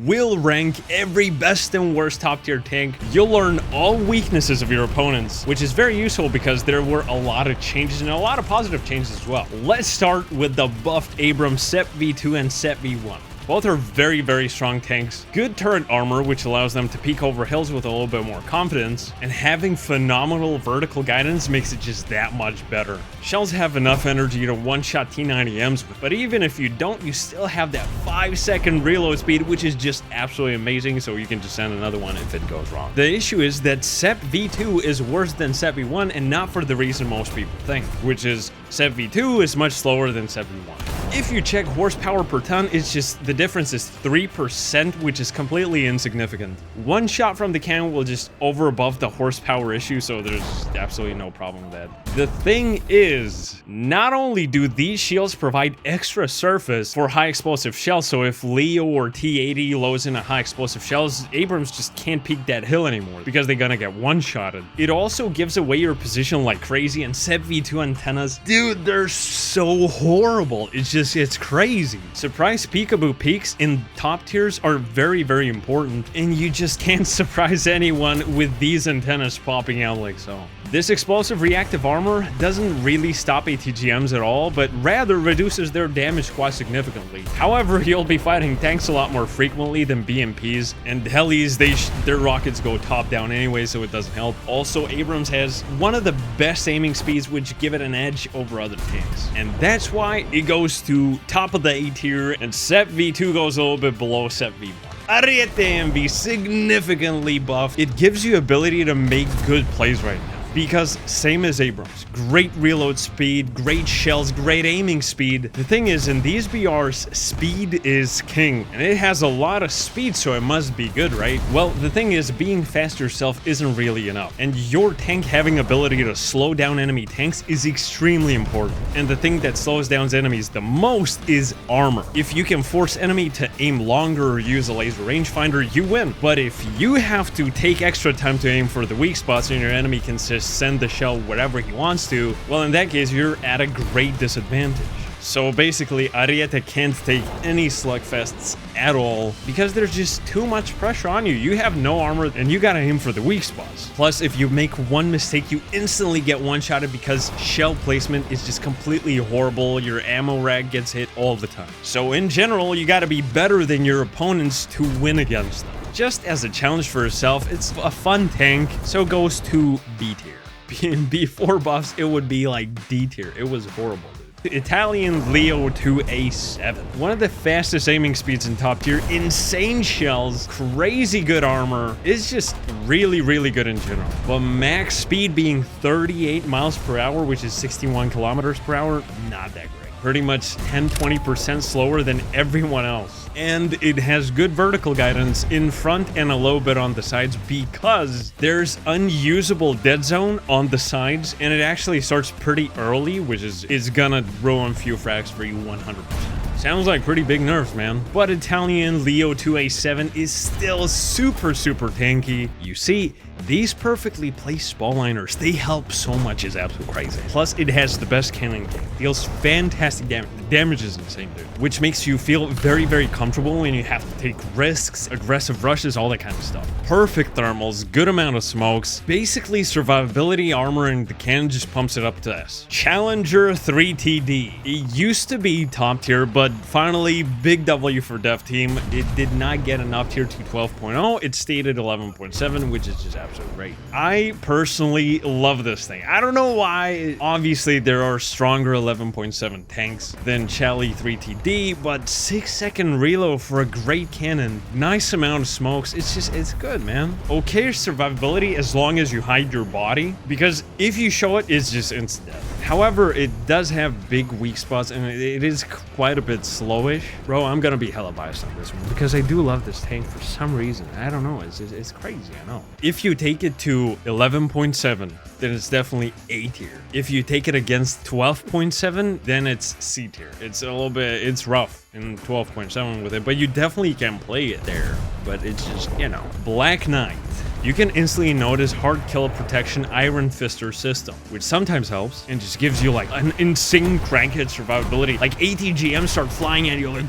will rank every best and worst top tier tank. You'll learn all weaknesses of your opponents, which is very useful because there were a lot of changes and a lot of positive changes as well. Let's start with the buffed Abrams Sep V2 and Sep V1. Both are very, very strong tanks. Good turret armor, which allows them to peek over hills with a little bit more confidence, and having phenomenal vertical guidance makes it just that much better. Shells have enough energy to one-shot T90Ms, but even if you don't, you still have that 5-second reload speed, which is just absolutely amazing, so you can just send another one if it goes wrong. The issue is that Sep V2 is worse than Sep V1, and not for the reason most people think, which is Sep V2 is much slower than Sep V1. If you check horsepower per ton, it's just the difference is 3%, which is completely insignificant. One shot from the cannon will just over above the horsepower issue, so there's absolutely no problem with that. The thing is, not only do these shields provide extra surface for high explosive shells, so if Leo or T80 loads in a high explosive shells, Abrams just can't peek that hill anymore because they're gonna get one-shotted. It also gives away your position like crazy, and Sep V2 antennas, dude, they're so horrible. It's crazy. Surprise peekaboo peaks in top tiers are very, very important, and you just can't surprise anyone with these antennas popping out like so. This explosive reactive armor doesn't really stop ATGMs at all, but rather reduces their damage quite significantly. However, you'll be fighting tanks a lot more frequently than BMPs, and helis, their rockets go top down anyway, so it doesn't help. Also, Abrams has one of the best aiming speeds, which give it an edge over other tanks, and that's why it goes to top of the A tier, and Sep V2 goes a little bit below Sep V1. Ariete MV significantly buffed. It gives you ability to make good plays right now. Because same as Abrams, great reload speed, great shells, great aiming speed. The thing is, in these BRs, speed is king, and it has a lot of speed, so it must be good, right? Well, the thing is, being fast yourself isn't really enough, and your tank having ability to slow down enemy tanks is extremely important. And the thing that slows down enemies the most is armor. If you can force enemy to aim longer or use a laser rangefinder, you win. But if you have to take extra time to aim for the weak spots and your enemy can send the shell wherever he wants to, well, in that case, you're at a great disadvantage. So basically, Ariete can't take any slugfests at all because there's just too much pressure on you. You have no armor and you gotta aim for the weak spots. Plus, if you make one mistake, you instantly get one-shotted because shell placement is just completely horrible. Your ammo rack gets hit all the time. So in general, you gotta be better than your opponents to win against them. Just as a challenge for yourself, it's a fun tank, so it goes to B tier. Before buffs, it would be like D tier. It was horrible, dude. Italian Leo 2A7. One of the fastest aiming speeds in top tier, insane shells, crazy good armor. It's just really, really good in general. But max speed being 38 miles per hour, which is 61 kilometers per hour, not that great. Pretty much 10-20% slower than everyone else. And it has good vertical guidance in front and a little bit on the sides because there's unusable dead zone on the sides, and it actually starts pretty early, which is gonna ruin few frags for you 100%. Sounds like pretty big nerfs, man. But Italian Leo 2A7 is still super, super tanky. You see, these perfectly placed spall liners, they help so much, is absolutely crazy. Plus, it has the best cannon game. Deals fantastic damage. The damage is insane, dude. Which makes you feel very, very comfortable when you have to take risks, aggressive rushes, all that kind of stuff. Perfect thermals, good amount of smokes. Basically, survivability, armor, and the cannon just pumps it up to S. Challenger 3TD. It used to be top tier, but finally, big W for dev team. It did not get enough tier to 12.0. It stayed at 11.7, which is just absolutely great. I personally love this thing. I don't know why. Obviously, there are stronger 11.7 tanks than Chally 3TD, but 6-second reload for a great cannon. Nice amount of smokes. It's good, man. Okay survivability as long as you hide your body, because if you show it, it's just instant death. However, it does have big weak spots, and it is quite a bit slowish. Bro, I'm gonna be hella biased on this one because I do love this tank for some reason. I don't know. It's crazy, I know. If you take it to 11.7, then it's definitely A tier. If you take it against 12.7, then it's C tier. It's a little bit, it's rough in 12.7 with it, but you definitely can play it there. But it's just, you know. Black Knight. you can instantly notice hard kill protection Iron Fister system, which sometimes helps and just gives you like an insane crankhead survivability. Like ATGM start flying at you like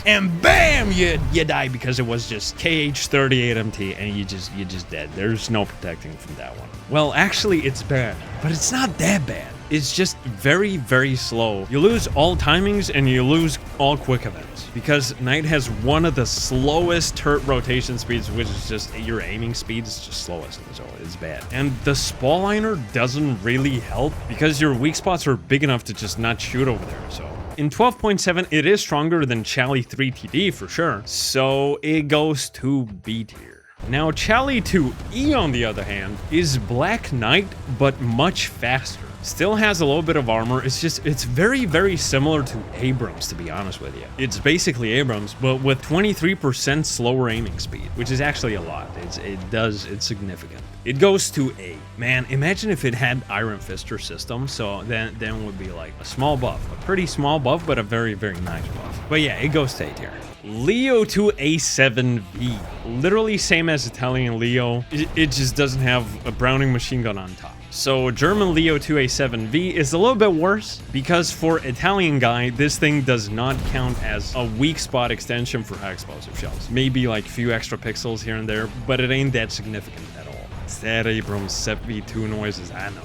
and bam, you die because it was just KH-38MT and you just dead. There's no protecting from that one. Well, actually it's bad, but it's not that bad. It's just very, very slow. You lose all timings and you lose all quick events because Knight has one of the slowest turret rotation speeds, which is just your aiming speed is just slowest, so it's bad. And the Spalliner doesn't really help because your weak spots are big enough to just not shoot over there, so. In 12.7, it is stronger than Chally 3TD for sure, so it goes to B tier. Now, Chally 2E, on the other hand, is Black Knight, but much faster. Still has a little bit of armor. It's very, very similar to Abrams, to be honest with you. It's basically Abrams, but with 23% slower aiming speed, which is actually a lot. It's significant. It goes to A. Man, imagine if it had Iron Fister system, so then it would be like a small buff. A pretty small buff, but a very, very nice buff. But yeah, it goes to A tier. Leo 2A7V. Literally same as Italian Leo. It just doesn't have a Browning machine gun on top. So German Leo 2A7V is a little bit worse because for Italian guy, this thing does not count as a weak spot extension for high explosive shells. Maybe like a few extra pixels here and there, but it ain't that significant at all. It's that Abrams SEPV2 noises, I know.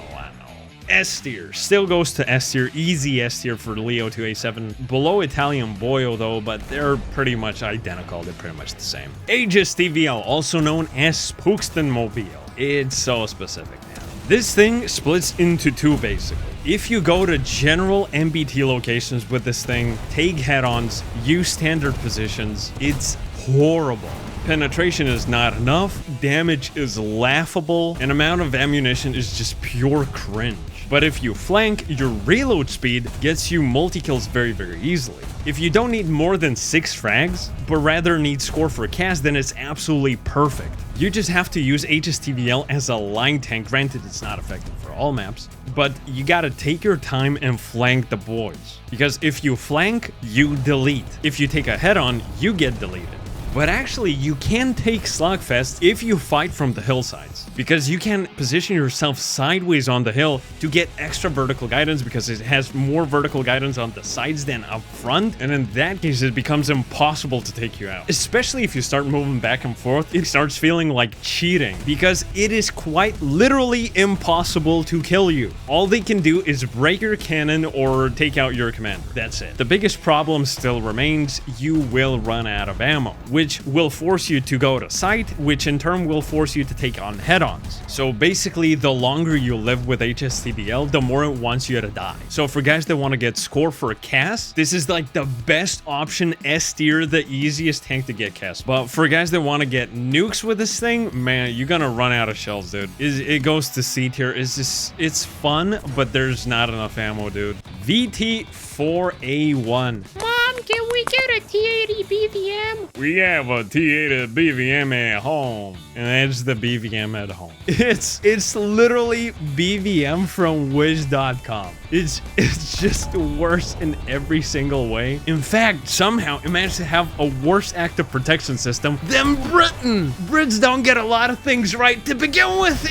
S tier still goes to S tier, easy S tier for Leo 2A7. Below Italian Boyo though, but they're pretty much identical. They're pretty much the same. Aegis TVL, also known as Spookston Mobile. It's so specific, man. This thing splits into two basically. If you go to general MBT locations with this thing, take head-ons, use standard positions, it's horrible. Penetration is not enough, damage is laughable, and amount of ammunition is just pure cringe. But if you flank, your reload speed gets you multi-kills very, very easily. If you don't need more than 6 frags, but rather need score for a cast, then it's absolutely perfect. You just have to use HSTVL as a line tank. Granted, it's not effective for all maps, but you gotta take your time and flank the boys. Because if you flank, you delete. If you take a head-on, you get deleted. But actually, you can take Slugfest if you fight from the hillsides, because you can position yourself sideways on the hill to get extra vertical guidance because it has more vertical guidance on the sides than up front, and in that case, it becomes impossible to take you out. Especially if you start moving back and forth, it starts feeling like cheating because it is quite literally impossible to kill you. All they can do is break your cannon or take out your commander. That's it. The biggest problem still remains, you will run out of ammo, which will force you to go to sight, which in turn will force you to take on head-ons. So basically, the longer you live with HSTVL, the more it wants you to die. So for guys that want to get score for a cast, this is like the best option, S tier, the easiest tank to get cast. But for guys that want to get nukes with this thing, man, you're gonna run out of shells, dude. It goes to C tier. It's fun, but there's not enough ammo, dude. VT4A1. Can we get a T80 BVM? We have a T80 BVM at home. And that's the BVM at home. It's literally BVM from Wish.com. It's just worse in every single way. In fact, somehow it managed to have a worse active protection system than Britain. Brits don't get a lot of things right to begin with.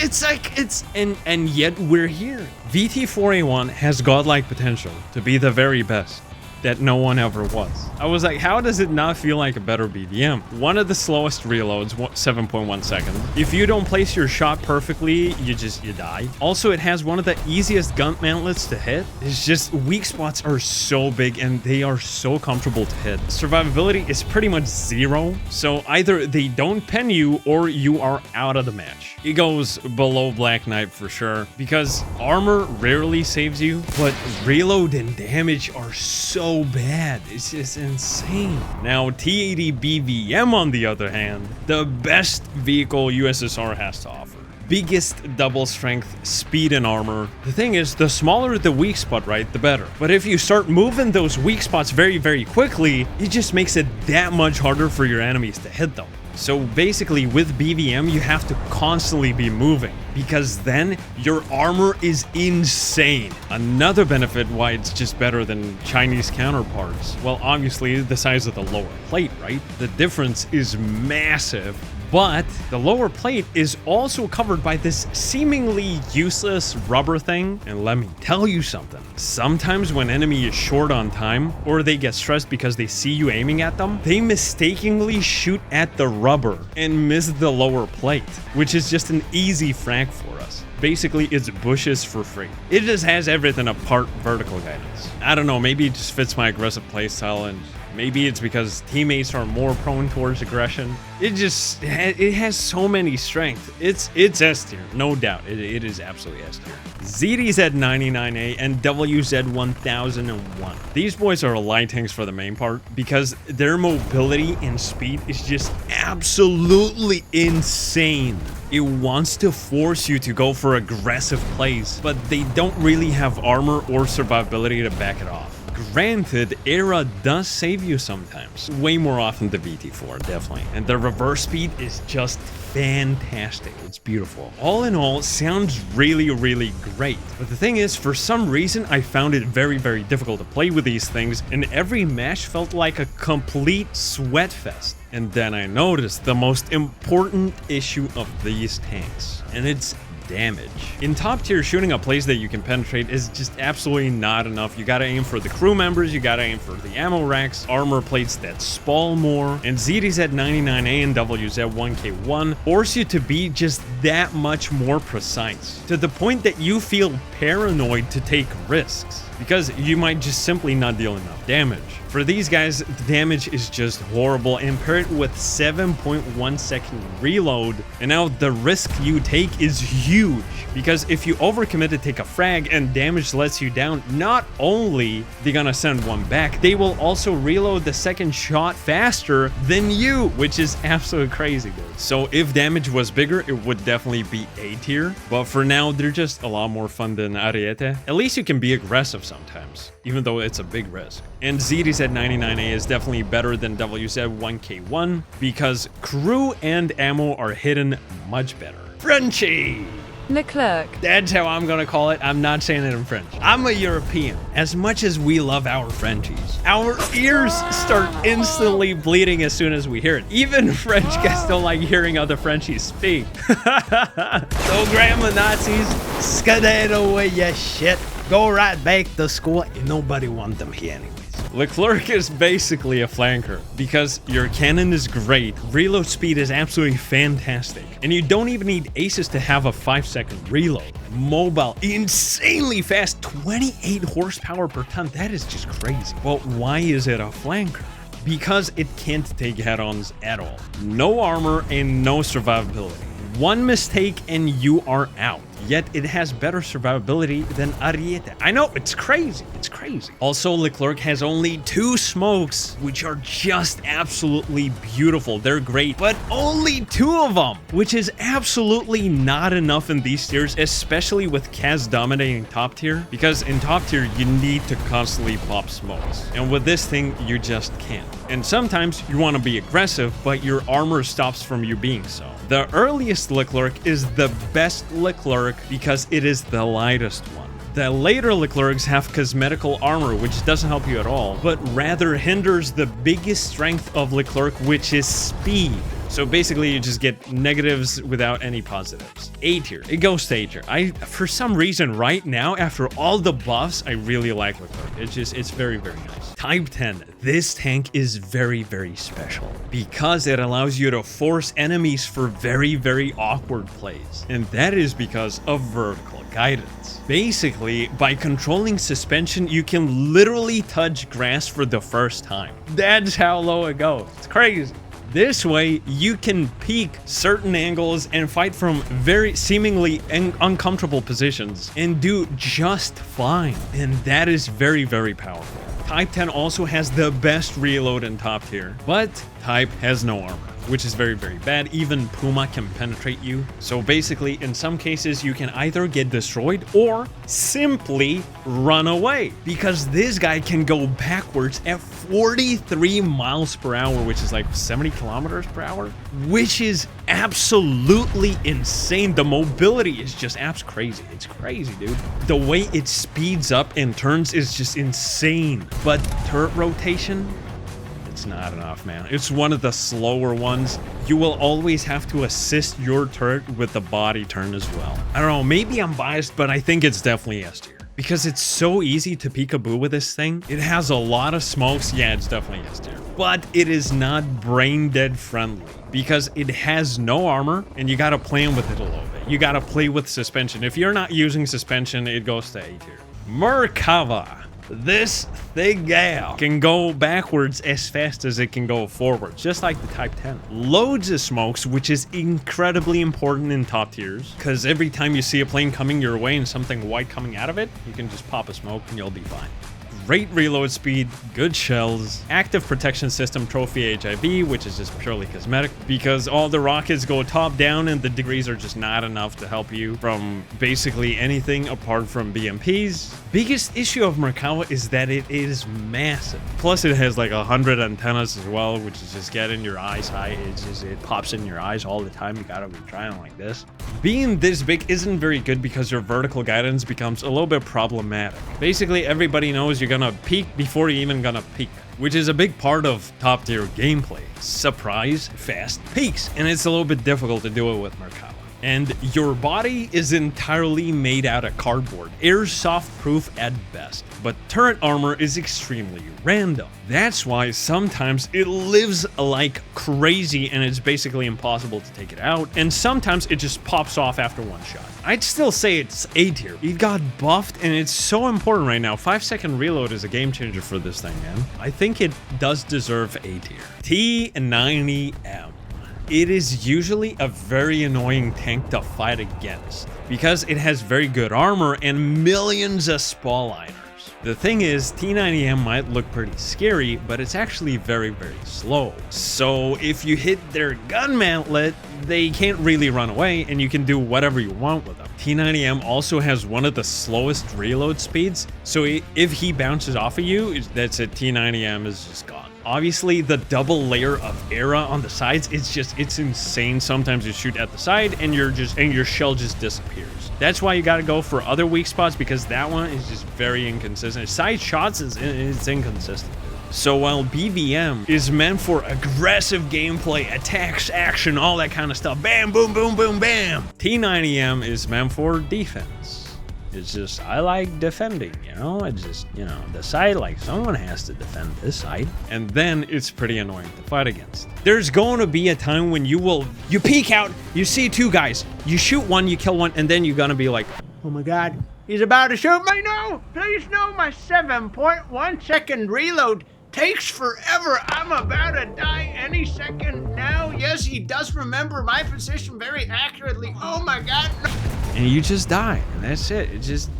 And yet we're here. VT4A1 has godlike potential to be the very bbest that no one ever was. I was like, how does it not feel like a better BVM? One of the slowest reloads, 7.1 seconds. If you don't place your shot perfectly, you die. Also, it has one of the easiest gun mantlets to hit. It's just weak spots are so big and they are so comfortable to hit. Survivability is pretty much 0. So either they don't pen you or you are out of the match. It goes below Black Knight for sure because armor rarely saves you, but reload and damage are so bad. It's just insane. Now, T80 BVM, on the other hand, the best vehicle USSR has to offer. Biggest double strength, speed, and armor. The thing is, the smaller the weak spot, right, the better. But if you start moving those weak spots very, very quickly, it just makes it that much harder for your enemies to hit them. So basically, with BVM, you have to constantly be moving because then your armor is insane. Another benefit why it's just better than Chinese counterparts, well, obviously the size of the lower plate, right? The difference is massive, But the lower plate is also covered by this seemingly useless rubber thing. And let me tell you something. Sometimes when enemy is short on time, or they get stressed because they see you aiming at them, they mistakenly shoot at the rubber and miss the lower plate, which is just an easy frag for us. Basically, it's bushes for free. It just has everything apart vertical guidance. I don't know, maybe it just fits my aggressive playstyle, and maybe it's because teammates are more prone towards aggression. It has so many strengths. It's S tier, no doubt. It is absolutely S tier. ZDZ99A and WZ1001. These boys are light tanks for the main part because their mobility and speed is just absolutely insane. It wants to force you to go for aggressive plays, but they don't really have armor or survivability to back it off. Granted, Era does save you sometimes. Way more often than VT4, definitely. And the reverse speed is just fantastic. It's beautiful. All in all, sounds really, really great. But the thing is, for some reason, I found it very, very difficult to play with these things, and every match felt like a complete sweat fest. And then I noticed the most important issue of these tanks, and it's damage. In top tier, shooting up plays that you can penetrate is just absolutely not enough. You gotta aim for the crew members, you gotta aim for the ammo racks, armor plates that spall more, and ZDZ99A and WZ1K1 force you to be just that much more precise, to the point that you feel paranoid to take risks, because you might just simply not deal enough damage. For these guys, the damage is just horrible, and pair it with 7.1 second reload, and now the risk you take is huge, because if you overcommit to take a frag and damage lets you down, not only they're gonna send one back, they will also reload the second shot faster than you, which is absolutely crazy, dude. So if damage was bigger, it would definitely be A tier, but for now, they're just a lot more fun than Ariete. At least you can be aggressive sometimes, even though it's a big risk. And ZDZ99A is definitely better than WZ1K1 because crew and ammo are hidden much better. Frenchie! Leclerc. That's how I'm gonna call it. I'm not saying it in French. I'm a European. As much as we love our Frenchies, our ears start instantly bleeding as soon as we hear it. Even French guys don't like hearing other Frenchies speak. So grandma Nazis, skedaddle away your shit. Go right back to school. Nobody want them here anyways. Leclerc is basically a flanker because your cannon is great, reload speed is absolutely fantastic, and you don't even need aces to have a 5-second reload. Mobile, insanely fast, 28 horsepower per ton. That is just crazy. Well, why is it a flanker? Because it can't take head-ons at all. No armor and no survivability. One mistake and you are out. Yet it has better survivability than Ariete. I know, it's crazy. It's crazy. Also, Leclerc has only 2 smokes, which are just absolutely beautiful. They're great, but only 2 of them, which is absolutely not enough in these tiers, especially with Kaz dominating top tier, because in top tier, you need to constantly pop smokes. And with this thing, you just can't. And sometimes you want to be aggressive, but your armor stops from you being so. The earliest Leclerc is the best Leclerc because it is the lightest one. The later Leclercs have cosmetical armor, which doesn't help you at all, but rather hinders the biggest strength of Leclerc, which is speed. So basically, you just get negatives without any positives. A tier. It goes to A tier. For some reason, right now, after all the buffs, I really like Leclerc. It's very, very nice. Type 10. This tank is very, very special because it allows you to force enemies for very, very awkward plays. And that is because of vertical guidance. Basically, by controlling suspension, you can literally touch grass for the first time. That's how low it goes. It's crazy. This way, you can peek certain angles and fight from very seemingly uncomfortable positions and do just fine. And that is very, very powerful. Type 10 also has the best reload in top tier, but Type has no armor, which is very, very bad. Even Puma can penetrate you. So basically, in some cases, you can either get destroyed or simply run away, because this guy can go backwards at 43 miles per hour, which is like 70 kilometers per hour, which is absolutely insane. The mobility is just crazy. It's crazy, dude. The way it speeds up and turns is just insane. But turret rotation, it's not enough, man. It's one of the slower ones. You will always have to assist your turret with the body turn as well. I don't know, maybe I'm biased, but I think it's definitely S tier. Because it's so easy to peekaboo with this thing. It has a lot of smokes. Yeah, it's definitely S tier. But it is not brain dead friendly because it has no armor and you gotta play with it a little bit. You gotta play with suspension. If you're not using suspension, it goes to A tier. Merkava. This thing gal can go backwards as fast as it can go forwards, just like the Type 10. Loads of smokes, which is incredibly important in top tiers, because every time you see a plane coming your way and something white coming out of it, you can just pop a smoke and you'll be fine. Great reload speed, good shells, active protection system trophy HIV, which is just purely cosmetic because all the rockets go top down and the degrees are just not enough to help you from basically anything apart from BMPs. Biggest issue of Merkava is that it is massive. Plus it has like 100 antennas as well, which is just getting your eyes high. It pops in your eyes all the time. You gotta be trying like this. Being this big isn't very good because your vertical guidance becomes a little bit problematic. Basically, everybody knows you're gonna peek before you're even gonna peek, which is a big part of top tier gameplay. Surprise, fast peeks, and it's a little bit difficult to do it with Merkava. And your body is entirely made out of cardboard, airsoft proof at best, but turret armor is extremely random. That's why sometimes it lives like crazy and it's basically impossible to take it out, and sometimes it just pops off after one shot. I'd still say it's A tier. It got buffed and it's so important right now. 5-second reload is a game changer for this thing, man. I think it does deserve A tier. T90M. It is usually a very annoying tank to fight against because it has very good armor and millions of spall liners. The thing is, T90M might look pretty scary, but it's actually very, very slow. So if you hit their gun mantlet, they can't really run away and you can do whatever you want with them. T90M also has one of the slowest reload speeds, so if he bounces off of you, that's it, T90M is just gone. Obviously, the double layer of ERA on the sides, it's insane. Sometimes you shoot at the side and your shell just disappears. That's why you got to go for other weak spots because that one is just very inconsistent. Side shots it's inconsistent. So while BVM is meant for aggressive gameplay, attacks, action, all that kind of stuff, bam, boom, boom, boom, bam, T90M is meant for defense. It's just, I like defending, you know? It's just, you know, the side, like, someone has to defend this side. And then it's pretty annoying to fight against. There's going to be a time when you peek out, you see two guys, you shoot one, you kill one, and then you're going to be like, oh my God, he's about to shoot me. No, please no, my 7.1 second reload takes forever. I'm about to die any second now. Yes, he does remember my position very accurately. Oh my God, no. And you just die, and that's it.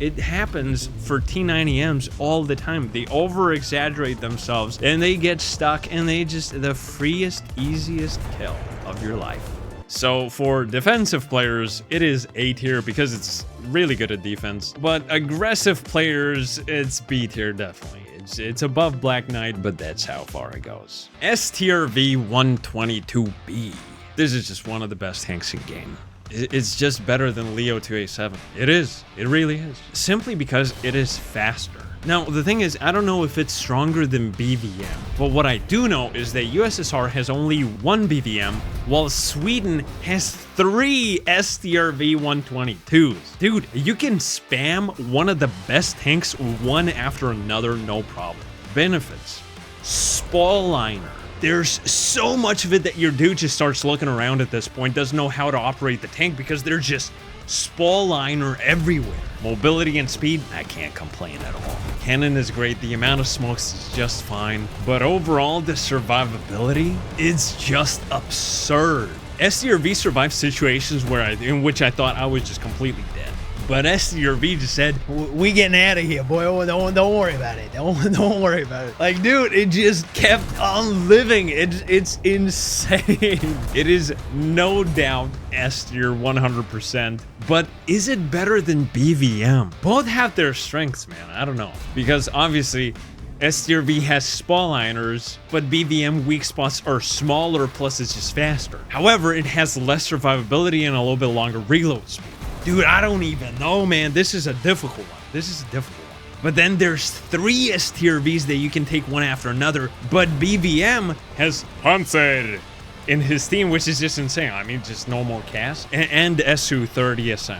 It happens for T90Ms all the time. They over-exaggerate themselves, and they get stuck, and the freest, easiest kill of your life. So for defensive players, it is A tier because it's really good at defense. But aggressive players, it's B tier definitely. It's above Black Knight, but that's how far it goes. S tier V122B. This is just one of the best tanks in game. It's just better than Leo 2A7. It is. It really is. Simply because it is faster. Now, the thing is, I don't know if it's stronger than BVM, but what I do know is that USSR has only one BVM, while Sweden has 3 S-tier V122s. Dude, you can spam one of the best tanks one after another, no problem. Benefits. Spall liner. There's so much of it that your dude just starts looking around at this point, doesn't know how to operate the tank because they're just spall liner everywhere. Mobility and speed, I can't complain at all. Cannon is great, the amount of smokes is just fine, but overall the survivability is just absurd. S-tier V survived situations in which I thought I was just completely dead. But S-tier V just said, we getting out of here, boy. Don't worry about it. Don't worry about it. Like, dude, it just kept on living. It's insane. It is no doubt S-tier 100%. But is it better than BVM? Both have their strengths, man. I don't know. Because obviously, S-tier V has spall liners, but BVM weak spots are smaller, plus it's just faster. However, it has less survivability and a little bit longer reload speed. Dude, I don't even know, man. This is a difficult one. But then there's 3 S tier Vs that you can take one after another. But BVM has Panzer in his team, which is just insane. I mean, just normal cast and Su-30 SM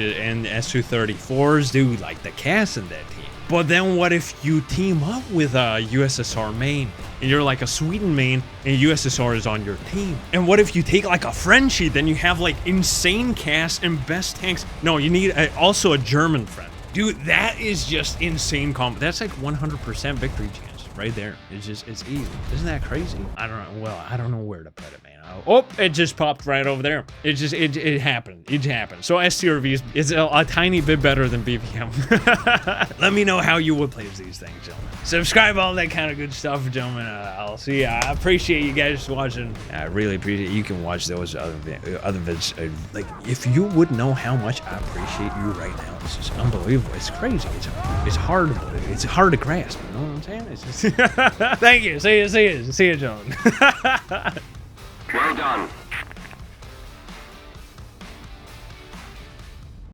and Su-34s, dude, like the cast in that team. But then what if you team up with a USSR main and you're like a Sweden main and USSR is on your team? And what if you take like a Frenchie, then you have like insane cast and best tanks? No, you need also a German friend. Dude, that is just insane combo. That's like 100% victory chance right there. It's easy. Isn't that crazy? I don't know. Well, I don't know where to put it, man. Oh, it just popped right over there. It happened. It happened. So STRV is a tiny bit better than BVM. Let me know how you would play these things, gentlemen. Subscribe, all that kind of good stuff, gentlemen. I'll see ya. I appreciate you guys watching. I really appreciate it. You can watch those other vids. Like, if you would know how much I appreciate you right now, this is unbelievable. It's crazy. It's hard. It's hard to grasp. You know what I'm saying? It's just thank you. See you, gentlemen. Well done.